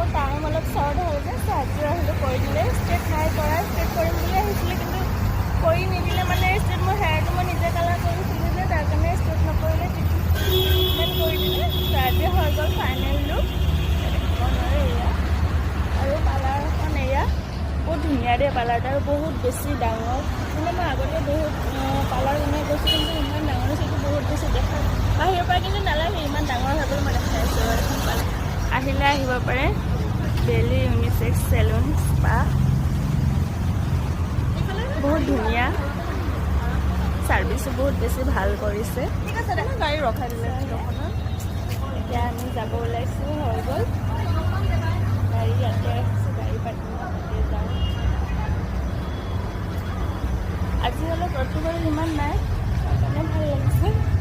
মোৰ টাইম অলপ শ্বৰ্ট হ'ল যে আজিও আহিলোঁ কৰি দিলে ষ্ট্ৰেট নাই কৰা ষ্ট্ৰেট কৰিম বুলি আহিছিলোঁ কিন্তু কৰি নিদিলে মানে ষ্ট্ৰেট মোৰ হেয়াৰটো মই নিজে কালাৰ কৰিছিলোঁ যে তাৰ কাৰণে ষ্ট্ৰেট নকৰিলে ট্ৰিটমেণ্ট কৰি দিলে আজি হৈ গ'ল ফাইনেল লুক দেখিব নোৱাৰে এয়া আৰু পাৰ্লাৰখন এয়া বহুত ধুনীয়া দেই পাৰ্লাৰটো আৰু বহুত বেছি ডাঙৰ মানে মই আগতে বহুত পাৰ্লাৰ বনাই গৈছোঁ কিন্তু ইমান ডাঙৰ সেইটো বহুত বেছি দেখা বাহিৰৰ পৰা কিন্তু নালাগে ইমান ডাঙৰ হৈ গ'ল মই দেখাই আছোঁ আৰু এখন পাৰ্লাৰ আহিলে আহিব পাৰে বেলি ইউনিচেক্স চেলুন স্পা বহুত ধুনীয়া ছাৰ্ভিচো বহুত বেছি ভাল কৰিছে ঠিক আছে গাড়ী ৰখাই দিলে এতিয়া আমি যাব ওলাইছোঁ হৈ গ'ল গাড়ী ইয়াতে ৰাখিছোঁ গাড়ী পাতি যাওঁ আজি অলপ ৰ'দটো বাৰু ইমান নাই সেইকাৰণে ভাল লাগিছে